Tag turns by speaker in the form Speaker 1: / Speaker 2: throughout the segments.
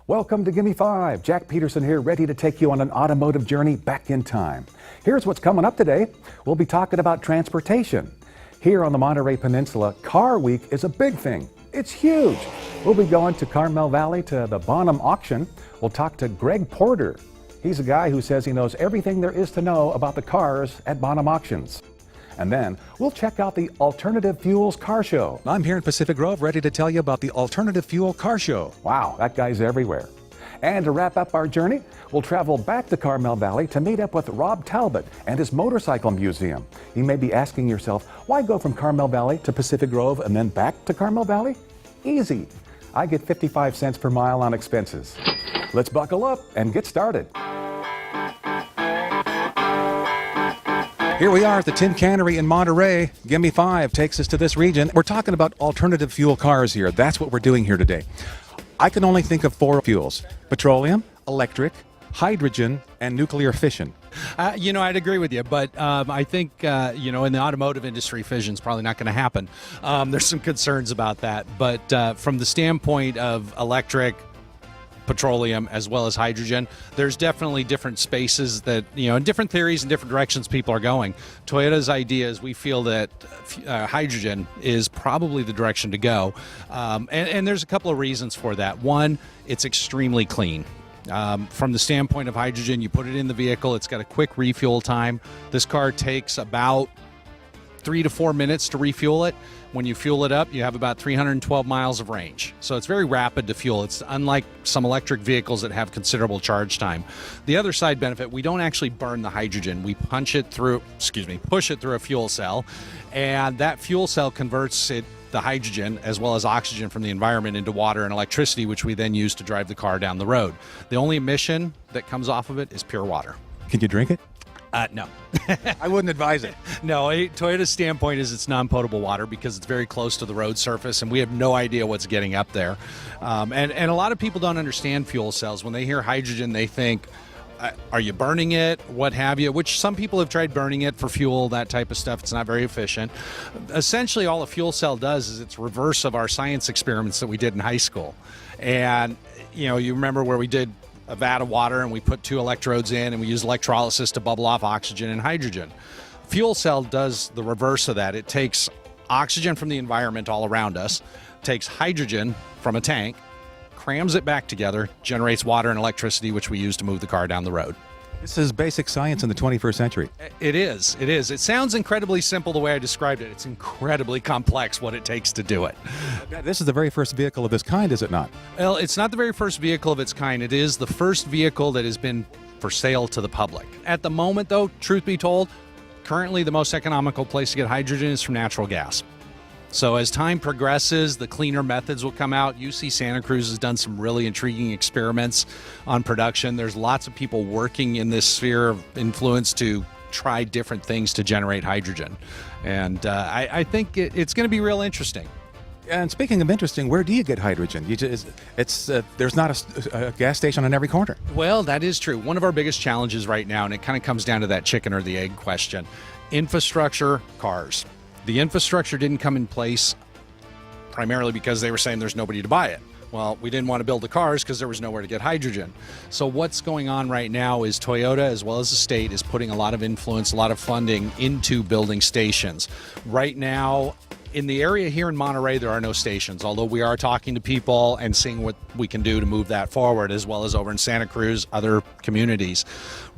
Speaker 1: Welcome to Gimme 5. Jack Peterson here, ready to take you on an automotive journey back in time. Here's what's coming up today. We'll be talking about transportation. Here on the Monterey Peninsula, Car Week is a big thing. It's huge. We'll be going to Carmel Valley to the Bonham Auction. We'll talk to Greg Porter. He's a guy who says he knows everything there is to know about the cars at Bonham Auctions. And then we'll check out the Alternative Fuels Car Show.
Speaker 2: I'm here in Pacific Grove, ready to tell you about the Alternative Fuel Car Show.
Speaker 1: Wow, that guy's everywhere. And to wrap up our journey, we'll travel back to Carmel Valley to meet up with Robb Talbott and his Motorcycle Museum. You may be asking yourself, why go from Carmel Valley to Pacific Grove and then back to Carmel Valley? Easy. I get 55 cents per mile on expenses. Let's buckle up and get started.
Speaker 2: Here we are at the Tin Cannery in Monterey. Gimme 5 takes us to this region. We're talking about alternative fuel cars here. That's what we're doing here today. I can only think of 4 fuels: petroleum, electric, hydrogen, and nuclear fission.
Speaker 3: I'd agree with you, but I think, in the automotive industry, fission's probably not going to happen. There's some concerns about that. But from the standpoint of electric, petroleum, as well as hydrogen, there's definitely different spaces that, and different theories and different directions people are going. Toyota's idea is we feel that hydrogen is probably the direction to go. And there's a couple of reasons for that. One, it's extremely clean. From the standpoint of hydrogen, you put it in the vehicle, it's got a quick refuel time. This car takes about 3 to 4 minutes to refuel it. When you fuel it up, you have about 312 miles of range. So it's very rapid to fuel. It's unlike some electric vehicles that have considerable charge time. The other side benefit, we don't actually burn the hydrogen. We push it through a fuel cell, and that fuel cell converts the hydrogen as well as oxygen from the environment into water and electricity, which we then use to drive the car down the road. The only emission that comes off of it is pure water.
Speaker 2: Can you drink it?
Speaker 3: No.
Speaker 2: I wouldn't advise it.
Speaker 3: No, Toyota's standpoint is it's non-potable water because it's very close to the road surface, and we have no idea what's getting up there. And a lot of people don't understand fuel cells. When they hear hydrogen, they think, are you burning it? What have you? Which some people have tried burning it for fuel, that type of stuff. It's not very efficient. Essentially, all a fuel cell does is it's reverse of our science experiments that we did in high school. And, you remember where we did a vat of water and we put 2 electrodes in and we use electrolysis to bubble off oxygen and hydrogen. Fuel cell does the reverse of that. It takes oxygen from the environment all around us, takes hydrogen from a tank, crams it back together, generates water and electricity, which we use to move the car down the road.
Speaker 2: This is basic science in the 21st century.
Speaker 3: It is. It sounds incredibly simple the way I described it. It's incredibly complex what it takes to do it.
Speaker 2: This is the very first vehicle of this kind, is it not?
Speaker 3: Well, it's not the very first vehicle of its kind. It is the first vehicle that has been for sale to the public. At the moment, though, truth be told, currently the most economical place to get hydrogen is from natural gas. So as time progresses, the cleaner methods will come out. UC Santa Cruz has done some really intriguing experiments on production. There's lots of people working in this sphere of influence to try different things to generate hydrogen. And I think it's going to be real interesting.
Speaker 2: And speaking of interesting, where do you get hydrogen? There's not a gas station on every corner.
Speaker 3: Well, that is true. One of our biggest challenges right now, and it kind of comes down to that chicken or the egg question, infrastructure, cars. The infrastructure didn't come in place primarily because they were saying there's nobody to buy it. Well, we didn't want to build the cars because there was nowhere to get hydrogen. So what's going on right now is Toyota, as well as the state, is putting a lot of influence, a lot of funding into building stations. Right now, in the area here in Monterey, there are no stations, although we are talking to people and seeing what we can do to move that forward, as well as over in Santa Cruz, other communities.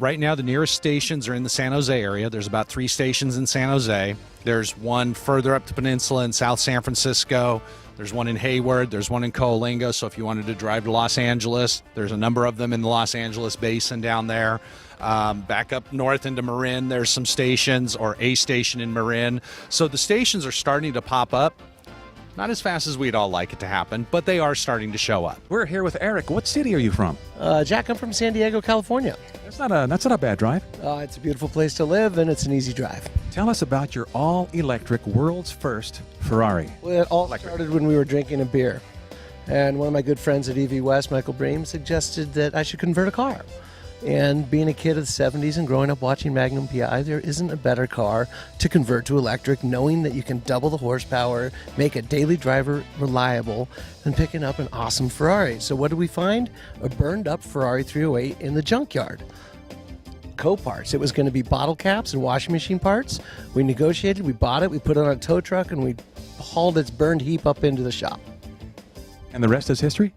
Speaker 3: Right now, the nearest stations are in the San Jose area. There's about 3 stations in San Jose. There's one further up the peninsula in South San Francisco. There's one in Hayward. There's one in Coalinga. So if you wanted to drive to Los Angeles, there's a number of them in the Los Angeles basin down there. Back up north into Marin, there's some stations, or a station in Marin. So the stations are starting to pop up. Not as fast as we'd all like it to happen, but they are starting to show up.
Speaker 2: We're here with Eric. What city are you from?
Speaker 4: Jack, I'm from San Diego, California.
Speaker 2: That's not a bad drive.
Speaker 4: It's a beautiful place to live, and it's an easy drive.
Speaker 2: Tell us about your all-electric, world's first Ferrari.
Speaker 4: Well, it all started when we were drinking a beer. And one of my good friends at EV West, Michael Bream, suggested that I should convert a car. And being a kid of the 70s and growing up watching Magnum PI, there isn't a better car to convert to electric, knowing that you can double the horsepower, make a daily driver reliable, than picking up an awesome Ferrari. So what did we find? A burned up Ferrari 308 in the junkyard. Co-parts. It was going to be bottle caps and washing machine parts. We negotiated, we bought it, we put it on a tow truck, and we hauled its burned heap up into the shop.
Speaker 2: And the rest is history?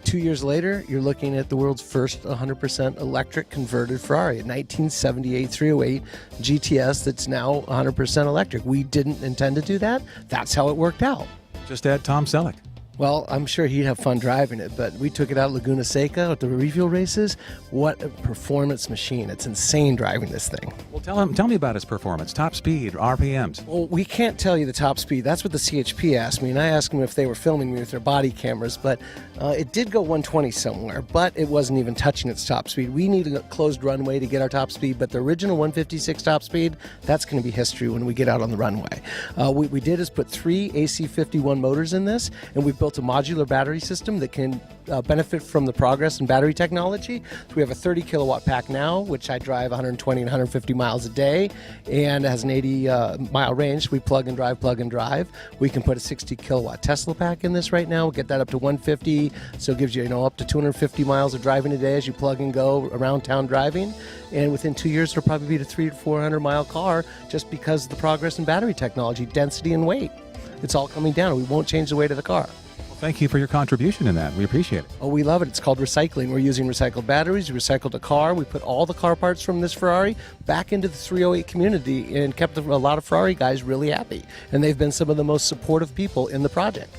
Speaker 4: 2 years later, you're looking at the world's first 100% electric converted Ferrari, a 1978 308 GTS that's now 100% electric. We didn't intend to do that. That's how it worked out.
Speaker 2: Just add Tom Selleck.
Speaker 4: Well, I'm sure he'd have fun driving it, but we took it out at Laguna Seca at the refuel races. What a performance machine. It's insane driving this thing.
Speaker 2: Well, tell me about its performance, top speed, RPMs.
Speaker 4: Well, we can't tell you the top speed. That's what the CHP asked me, and I asked them if they were filming me with their body cameras, but it did go 120 somewhere, but it wasn't even touching its top speed. We needed a closed runway to get our top speed, but the original 156 top speed, that's going to be history when we get out on the runway. What we did is put 3 AC51 motors in this, and we built a modular battery system that can benefit from the progress in battery technology. So we have a 30 kilowatt pack now, which I drive 120 and 150 miles a day, and it has an 80 mile range. We plug and drive. We can put a 60 kilowatt Tesla pack in this right now. We'll get that up to 150, so it gives you, up to 250 miles of driving a day as you plug and go around town driving. And within 2 years, it'll probably be a 300 to 400 mile car just because of the progress in battery technology, density, and weight. It's all coming down. We won't change the weight of the car.
Speaker 2: Thank you for your contribution in that. We appreciate it.
Speaker 4: Oh, we love it. It's called recycling. We're using recycled batteries. We recycled a car. We put all the car parts from this Ferrari back into the 308 community and kept a lot of Ferrari guys really happy. And they've been some of the most supportive people in the project.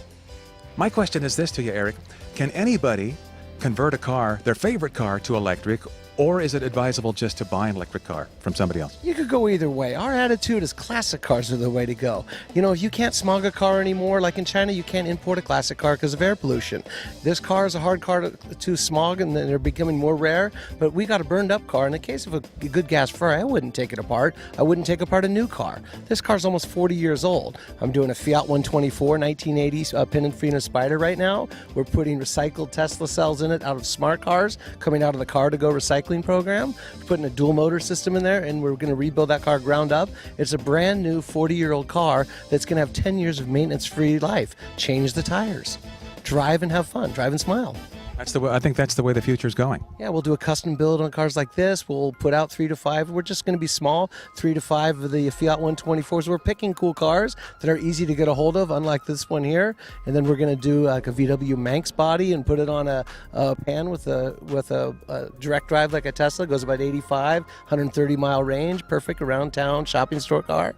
Speaker 2: My question is this to you, Eric. Can anybody convert a car, their favorite car, to electric, or is it advisable just to buy an electric car from somebody else?
Speaker 4: You could go either way. Our attitude is classic cars are the way to go. If you can't smog a car anymore, like in China, you can't import a classic car because of air pollution. This car is a hard car to smog, and they're becoming more rare, but we got a burned up car. In the case of a good gas Ferrari, I wouldn't take it apart. I wouldn't take apart a new car. This car's almost 40 years old. I'm doing a Fiat 124 1980s Pininfarina Spider right now. We're putting recycled Tesla cells in it out of smart cars, coming out of the car to go recycling program, putting a dual motor system in there, and we're going to rebuild that car ground up. It's a brand new 40-year-old car that's going to have 10 years of maintenance-free life. Change the tires. Drive and have fun. Drive and smile.
Speaker 2: That's the way. I think that's the way the future's going.
Speaker 4: Yeah, we'll do a custom build on cars like this. We'll put out 3 to 5. We're just going to be small, 3 to 5 of the Fiat 124s. We're picking cool cars that are easy to get a hold of, unlike this one here. And then we're going to do like a VW Manx body and put it on a pan with a direct drive like a Tesla. It goes about 85, 130 mile range, perfect around town shopping store car.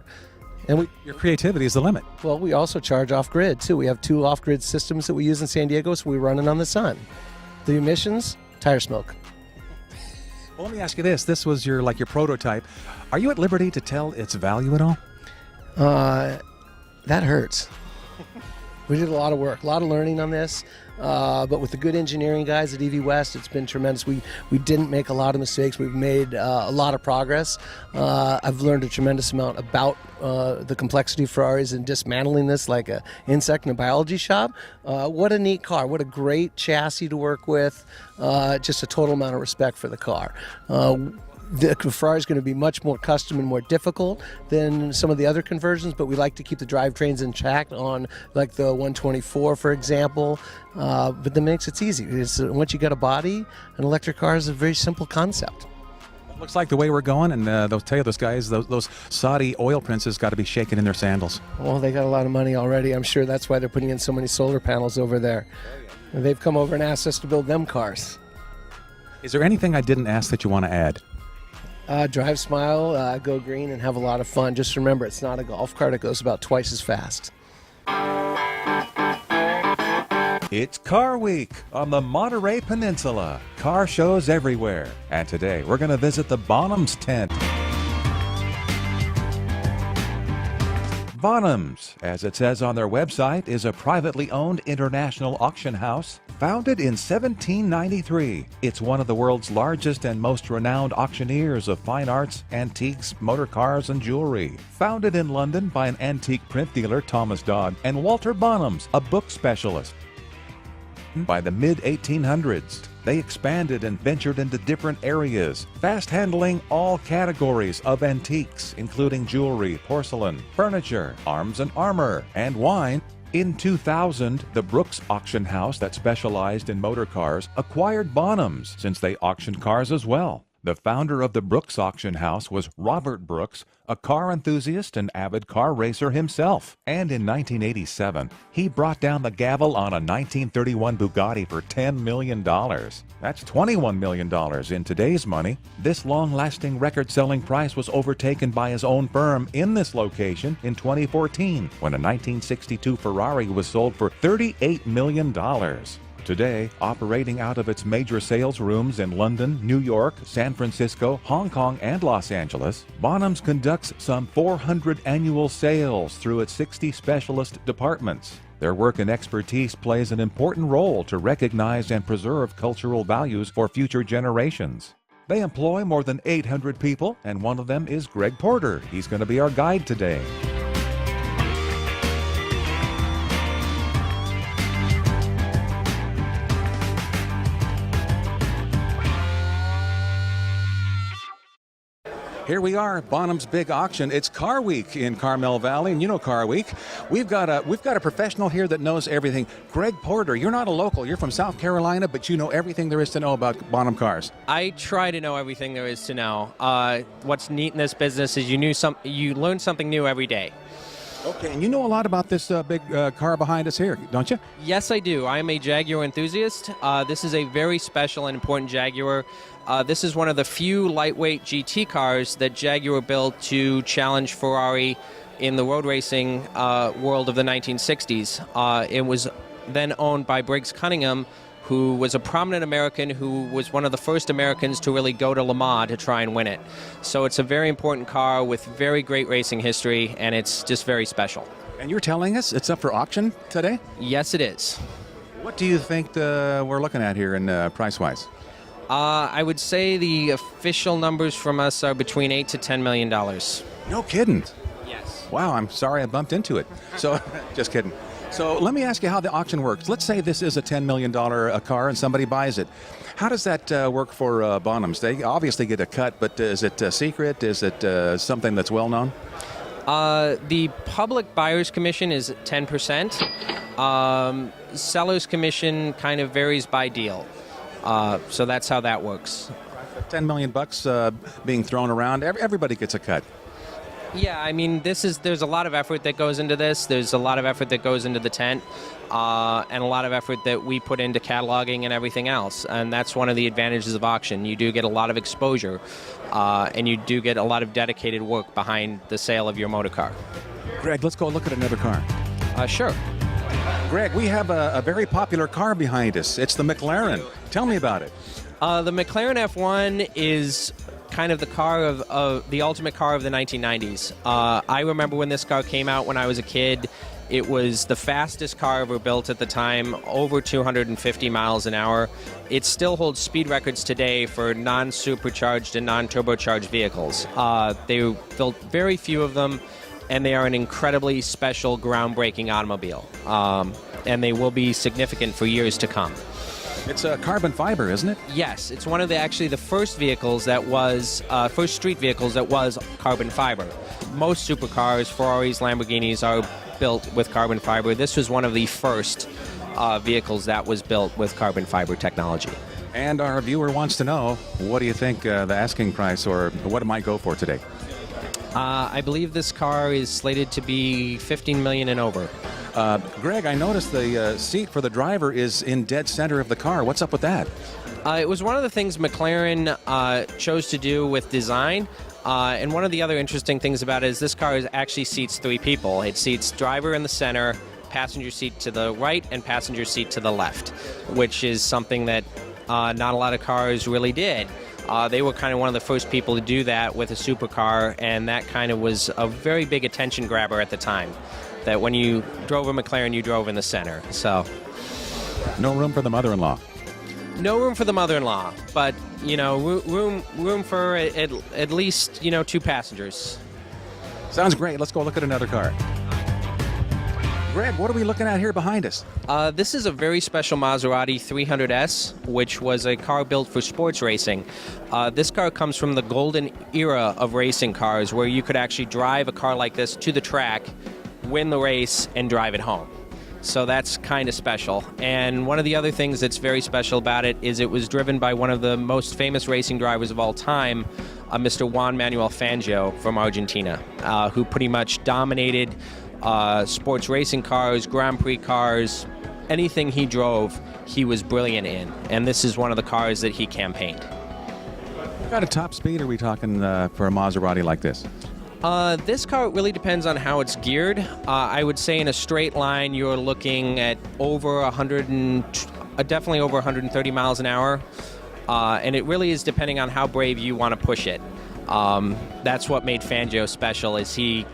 Speaker 4: And
Speaker 2: your creativity is the limit.
Speaker 4: Well, we also charge off-grid, too. We have 2 off-grid systems that we use in San Diego, so we run it on the sun. The emissions, tire smoke.
Speaker 2: Well, let me ask you this. This was your prototype. Are you at liberty to tell its value at all?
Speaker 4: That hurts. We did a lot of work, a lot of learning on this, but with the good engineering guys at EV West, it's been tremendous. We didn't make a lot of mistakes. We've made a lot of progress. I've learned a tremendous amount about the complexity of Ferraris and dismantling this like an insect in a biology shop. What a neat car. What a great chassis to work with. Just a total amount of respect for the car. The Ferrari is going to be much more custom and more difficult than some of the other conversions, but we like to keep the drivetrains intact on like the 124, for example. But that makes it easy. Once you got a body, an electric car is a very simple concept.
Speaker 2: Looks like the way we're going, and they'll tell you those guys, those Saudi oil princes got to be shaking in their sandals.
Speaker 4: Well, they got a lot of money already. I'm sure that's why they're putting in so many solar panels over there. And they've come over and asked us to build them cars.
Speaker 2: Is there anything I didn't ask that you want to add?
Speaker 4: Drive, smile, go green, and have a lot of fun. Just remember, it's not a golf cart. It goes about twice as fast.
Speaker 1: It's Car Week on the Monterey Peninsula. Car shows everywhere. And today we're going to visit the Bonhams tent.
Speaker 2: Bonhams, as it says on their website, is a privately owned international auction house founded in 1793. It's one of the world's largest and most renowned auctioneers of fine arts, antiques, motor cars, and jewelry. Founded in London by an antique print dealer, Thomas Dodd, and Walter Bonhams, a book specialist. By the mid-1800s, they expanded and ventured into different areas, fast handling all categories of antiques, including jewelry, porcelain, furniture, arms and armor, and wine. In 2000, the Brooks auction house that specialized in motor cars acquired Bonhams, since they auctioned cars as well. The founder of the Brooks auction house was Robert Brooks, a car enthusiast and avid car racer himself. And in 1987, he brought down the gavel on a 1931 Bugatti for $10 million. That's $21 million in today's money. This long-lasting record-selling price was overtaken by his own firm in this location in 2014, when a 1962 Ferrari was sold for $38 million. Today, operating out of its major sales rooms in London, New York, San Francisco, Hong Kong, and Los Angeles, Bonhams conducts some 400 annual sales through its 60 specialist departments. Their work and expertise plays an important role to recognize and preserve cultural values for future generations. They employ more than 800 people, and one of them is Greg Porter. He's going to be our guide today. Here we are, Bonham's big auction. It's Car Week in Carmel Valley, and you know Car Week. We've got a professional here that knows everything. Greg Porter, you're not a local. You're from South Carolina, but you know everything there is to know about Bonham cars.
Speaker 5: I try to know everything there is to know. What's neat in this business is you learn something new every day.
Speaker 2: Okay, and you know a lot about this big car behind us here, don't you?
Speaker 5: Yes, I do. I am a Jaguar enthusiast. This is a very special and important Jaguar. This is one of the few lightweight GT cars that Jaguar built to challenge Ferrari in the road racing world of the 1960s. It was then owned by Briggs Cunningham, who was a prominent American who was one of the first Americans to really go to Le Mans to try and win it. So it's a very important car with very great racing history, and it's just very special.
Speaker 2: And you're telling us it's up for auction today?
Speaker 5: Yes, it is.
Speaker 2: What do you think we're looking at here in price-wise?
Speaker 5: I would say the official numbers from us are between $8 to $10 million.
Speaker 2: No kidding.
Speaker 5: Yes.
Speaker 2: Wow, I'm sorry I bumped into it. So, just kidding. So let me ask you how the auction works. Let's say this is a $10 million car and somebody buys it. How does that work for Bonhams? They obviously get a cut, but is it secret? Is it something that's well known?
Speaker 5: The public buyer's commission is 10%. Seller's commission kind of varies by deal. So that's how that works.
Speaker 2: $10 million being thrown around, everybody gets a cut.
Speaker 5: Yeah, I mean, there's a lot of effort that goes into this. There's a lot of effort that goes into the tent, and a lot of effort that we put into cataloging and everything else. And that's one of the advantages of auction. You do get a lot of exposure, and you do get a lot of dedicated work behind the sale of your motor car.
Speaker 2: Greg, let's go look at another car.
Speaker 5: Sure.
Speaker 2: Greg, we have a very popular car behind us. It's the McLaren. Tell me about it.
Speaker 5: The McLaren F1 is kind of the car of the ultimate car of the 1990s. I remember when this car came out when I was a kid. It was the fastest car ever built at the time, over 250 miles an hour. It still holds speed records today for non-supercharged and non-turbocharged vehicles. They built very few of them, and they are an incredibly special, groundbreaking automobile. And they will be significant for years to come.
Speaker 2: It's a carbon fiber, isn't it?
Speaker 5: Yes, it's one of the first vehicles that was, first street vehicles that was carbon fiber. Most supercars, Ferraris, Lamborghinis are built with carbon fiber. This was one of the first vehicles that was built with carbon fiber technology.
Speaker 2: And our viewer wants to know, what do you think the asking price, or what it might go for today?
Speaker 5: I believe this car is slated to be $15 million and over.
Speaker 2: Greg, I noticed the seat for the driver is in dead center of the car. What's up with that?
Speaker 5: It was one of the things McLaren chose to do with design. And one of the other interesting things about it is this car actually seats 3 people. It seats driver in the center, passenger seat to the right, and passenger seat to the left, which is something that not a lot of cars really did. They were kind of one of the first people to do that with a supercar, and that kind of was a very big attention grabber at the time. That when you drove a McLaren, you drove in the center. So,
Speaker 2: No room for the mother-in-law.
Speaker 5: no room for the mother-in-law, but room for at least 2 passengers.
Speaker 2: Sounds great. Let's go look at another car. Greg, what are we looking at here behind us?
Speaker 5: This is a very special Maserati 300S, which was a car built for sports racing. This car comes from the golden era of racing cars, where you could actually drive a car like this to the track, win the race, and drive it home. So that's kind of special. And one of the other things that's very special about it is it was driven by one of the most famous racing drivers of all time, Mr. Juan Manuel Fangio from Argentina, who pretty much dominated sports racing cars, Grand Prix cars, anything he drove, he was brilliant in. And this is one of the cars that he campaigned.
Speaker 2: What kind of top speed are we talking for a Maserati like this?
Speaker 5: This car really depends on how it's geared. I would say in a straight line, you're looking at over 100 and definitely over 130 miles an hour. And it really is depending on how brave you want to push it. That's what made Fangio special, is he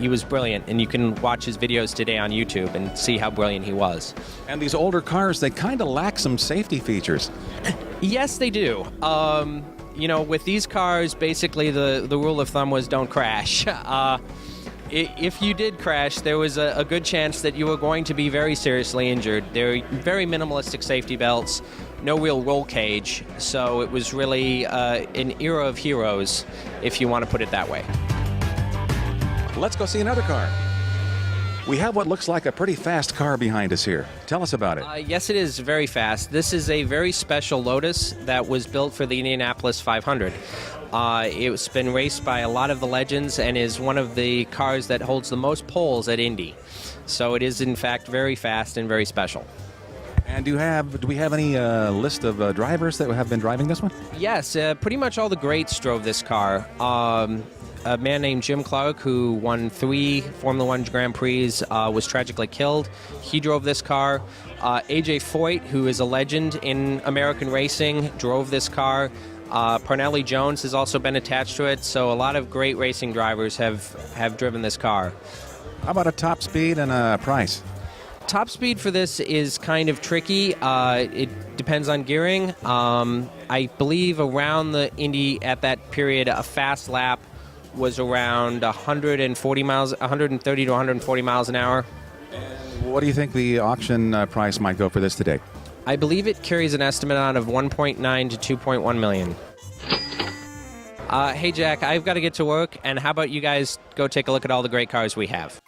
Speaker 5: was brilliant, and you can watch his videos today on YouTube and see how brilliant he was.
Speaker 2: And these older cars, they kind of lack some safety features.
Speaker 5: Yes, they do. With these cars, basically the rule of thumb was don't crash. If you did crash, there was a good chance that you were going to be very seriously injured. They're very minimalistic safety belts, no real roll cage, so it was really an era of heroes, if you want to put it that way.
Speaker 2: Let's go see another car. We have what looks like a pretty fast car behind us here. Tell us about it.
Speaker 5: Yes, it is very fast. This is a very special Lotus that was built for the Indianapolis 500. It's been raced by a lot of the legends and is one of the cars that holds the most poles at Indy. So it is, in fact, very fast and very special.
Speaker 2: And do we have any list of drivers that have been driving this one?
Speaker 5: Yes, pretty much all the greats drove this car. A man named Jim Clark, who won 3 Formula One Grand Prix, was tragically killed. He drove this car. A.J. Foyt, who is a legend in American racing, drove this car. Parnelli Jones has also been attached to it, so a lot of great racing drivers have driven this car.
Speaker 2: How about a top speed and a price?
Speaker 5: Top speed for this is kind of tricky. It depends on gearing. I believe around the Indy at that period, a fast lap was around 130 to 140 miles an hour.
Speaker 2: What do you think the auction price might go for this today?
Speaker 5: I believe it carries an estimate on of 1.9 to 2.1 million. Hey Jack, I've got to get to work, and how about you guys go take a look at all the great cars we have?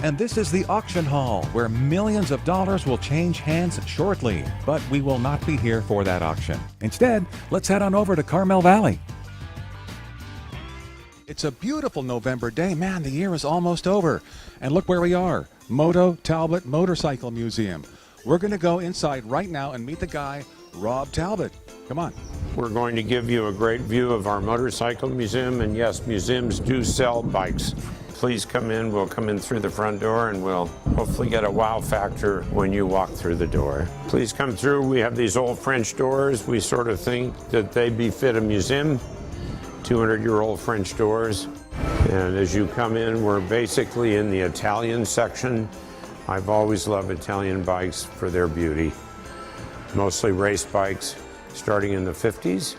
Speaker 1: And this is the auction hall, where millions of dollars will change hands shortly. But we will not be here for that auction. Instead, let's head on over to Carmel Valley.
Speaker 2: It's a beautiful November day. Man, the year is almost over. And look where we are, Moto Talbott Motorcycle Museum. We're going to go inside right now and meet the guy, Robb Talbott. Come on.
Speaker 6: We're going to give you a great view of our motorcycle museum, and yes, museums do sell bikes. please come in. We'll come in through the front door and we'll hopefully get a wow factor when you walk through the door. Please come through. We have these old French doors. We sort of think that they befit a museum, 200-year-old French doors. And as you come in, we're basically in the Italian section. I've always loved Italian bikes for their beauty. Mostly race bikes, starting in the 50s,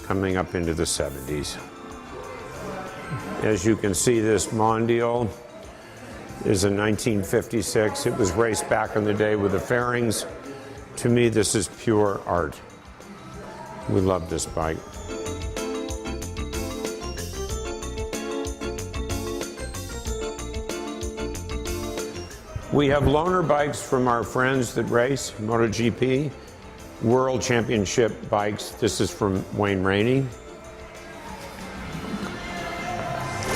Speaker 6: coming up into the 70s. As you can see, this Mondial is a 1956. It was raced back in the day with the fairings. To me, this is pure art. We love this bike. We have loaner bikes from our friends that race, MotoGP, World Championship bikes. This is from Wayne Rainey.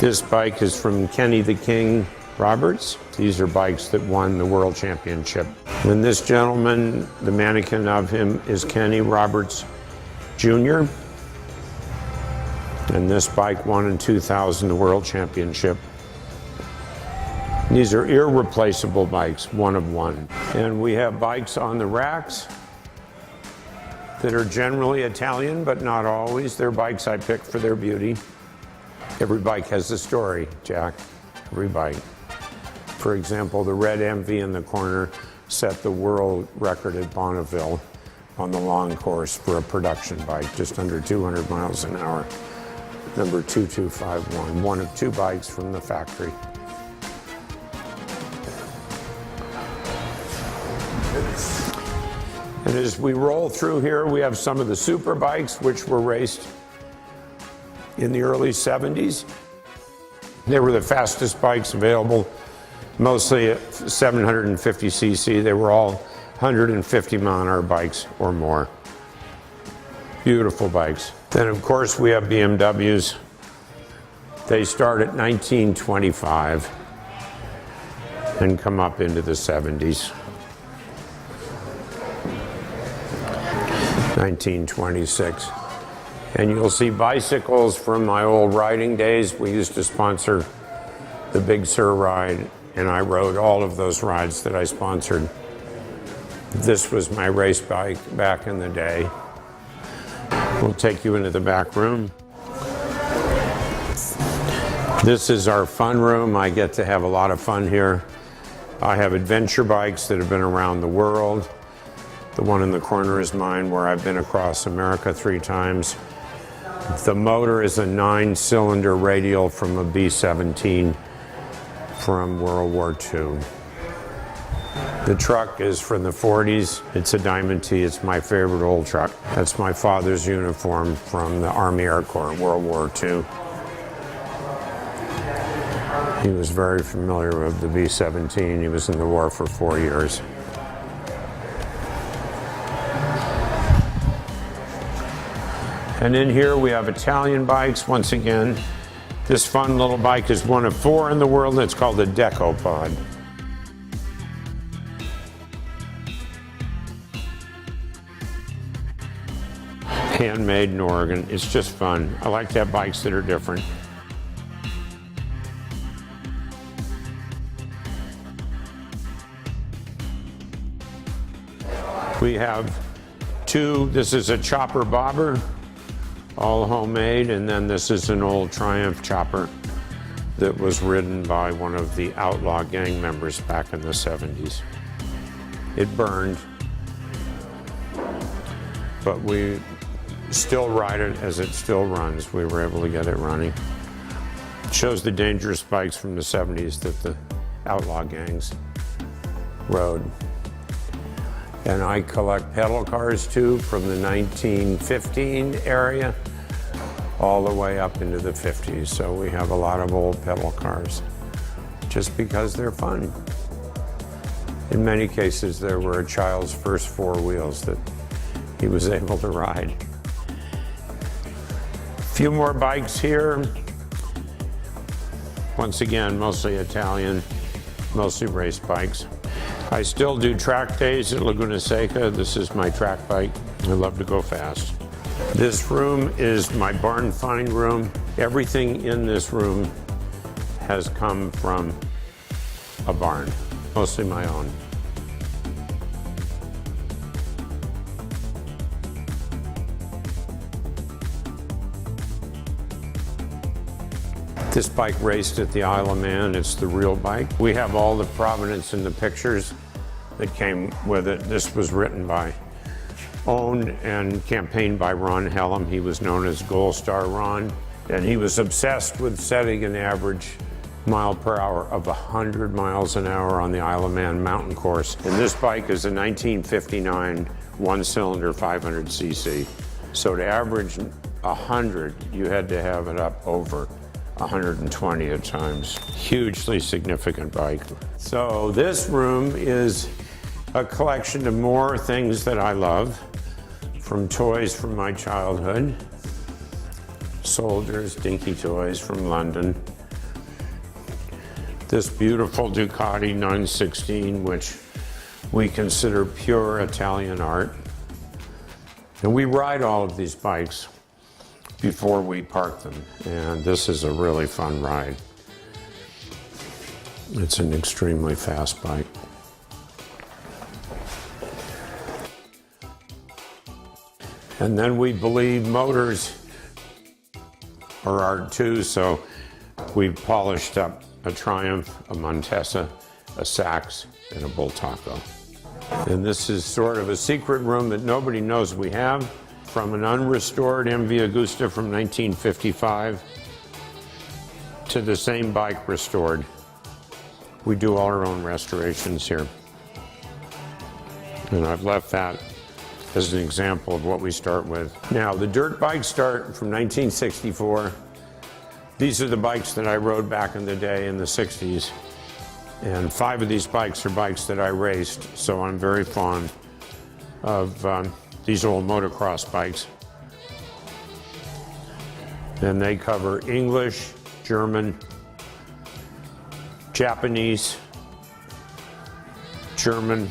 Speaker 6: This bike is from Kenny the King Roberts. These are bikes that won the World Championship. And this gentleman, the mannequin of him is Kenny Roberts Jr. And this bike won in 2000 the World Championship. These are irreplaceable bikes, one of one. And we have bikes on the racks that are generally Italian, but not always. They're bikes I picked for their beauty. Every bike has a story, Jack. Every bike. For example, the red MV in the corner set the world record at Bonneville on the long course for a production bike, just under 200 miles an hour. Number 2251, one of two bikes from the factory. And as we roll through here, we have some of the super bikes which were raced in the early 70s. They were the fastest bikes available, mostly at 750cc. They were all 150 mile an hour bikes or more. Beautiful bikes. Then of course we have BMWs. They start at 1925 and come up into the 70s. 1926. And you'll see bicycles from my old riding days. We used to sponsor the Big Sur ride, and I rode all of those rides that I sponsored. This was my race bike back in the day. We'll take you into the back room. This is our fun room. I get to have a lot of fun here. I have adventure bikes that have been around the world. The one in the corner is mine, where I've been across America 3 times. The motor is a 9-cylinder radial from a B-17 from World War II. The truck is from the 40s. It's a Diamond T. It's my favorite old truck. That's my father's uniform from the Army Air Corps, World War II. He was very familiar with the B-17. He was in the war for 4 years. And in here we have Italian bikes. Once again, this fun little bike is one of 4 in the world. It's called the Decopod. Handmade in Oregon. It's just fun. I like to have bikes that are different. We have 2. This is a chopper bobber, all homemade, and then this is an old Triumph chopper that was ridden by one of the outlaw gang members back in the 70s. It burned, but we still ride it as it still runs. We were able to get it running. It shows the dangerous bikes from the 70s that the outlaw gangs rode. And I collect pedal cars too, from the 1915 area all the way up into the 50s. So we have a lot of old pedal cars just because they're fun. In many cases, they were a child's first 4 wheels that he was able to ride. A few more bikes here. Once again, mostly Italian, mostly race bikes. I still do track days at Laguna Seca. This is my track bike. I love to go fast. This room is my barn find room. Everything in this room has come from a barn, mostly my own. This bike raced at the Isle of Man. It's the real bike. We have all the provenance in the pictures that came with it. This was owned and campaigned by Ron Hellam. He was known as Gold Star Ron, and he was obsessed with setting an average mile per hour of 100 miles an hour on the Isle of Man mountain course. And this bike is a 1959 one-cylinder 500cc. So to average 100, you had to have it up over 120 at times. Hugely significant bike. So this room is a collection of more things that I love, from toys from my childhood, soldiers, dinky toys from London. This beautiful Ducati 916, which we consider pure Italian art. And we ride all of these bikes before we park them, and this is a really fun ride. It's an extremely fast bike. And then we believe motors are art too, so we've polished up a Triumph, a Montesa, a Sachs, and a Bull Taco. And this is sort of a secret room that nobody knows we have. From an unrestored MV Agusta from 1955 to the same bike restored. We do all our own restorations here. And I've left that as an example of what we start with. Now, the dirt bikes start from 1964. These are the bikes that I rode back in the day in the 60s. And 5 of these bikes are bikes that I raced, so I'm very fond of these old motocross bikes. And they cover English, German, Japanese, German,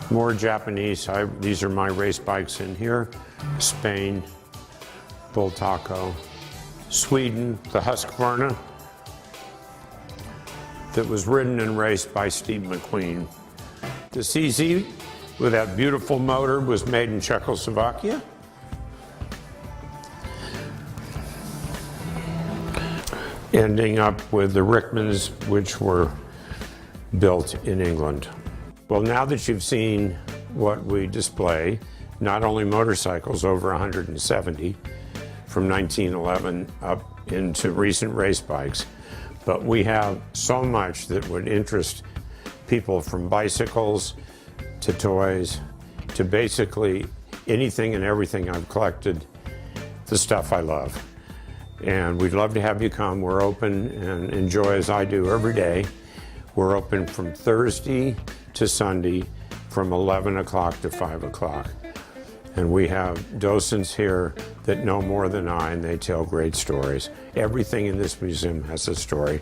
Speaker 6: more Japanese. These are my race bikes in here. Spain, Bull Taco, Sweden, the Husqvarna that was ridden and raced by Steve McQueen. The CZ with that beautiful motor was made in Czechoslovakia. Ending up with the Rickmans, which were built in England. Well, now that you've seen what we display, not only motorcycles over 170 from 1911 up into recent race bikes, but we have so much that would interest people, from bicycles to toys to basically anything and everything I've collected, the stuff I love. And we'd love to have you come. We're open and enjoy, as I do every day. We're open from Thursday to Sunday from 11 o'clock to 5 o'clock. And we have docents here that know more than I, and they tell great stories. Everything in this museum has a story.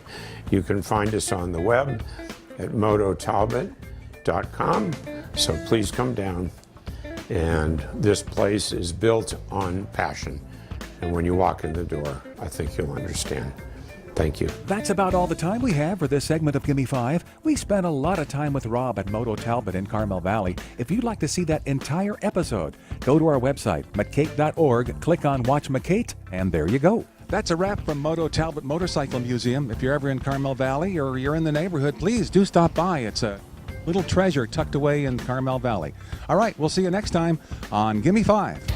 Speaker 6: You can find us on the web at mototalbott.com. So please come down. And this place is built on passion. And when you walk in the door, I think you'll understand. Thank you.
Speaker 1: That's about all the time we have for this segment of Gimme 5. We spent a lot of time with Robb at Moto Talbott in Carmel Valley. If you'd like to see that entire episode, go to our website, mckate.org, click on Watch McKate, and there you go.
Speaker 2: That's a wrap from Moto Talbott Motorcycle Museum. If you're ever in Carmel Valley or you're in the neighborhood, please do stop by. It's a little treasure tucked away in Carmel Valley. All right, we'll see you next time on Gimme 5.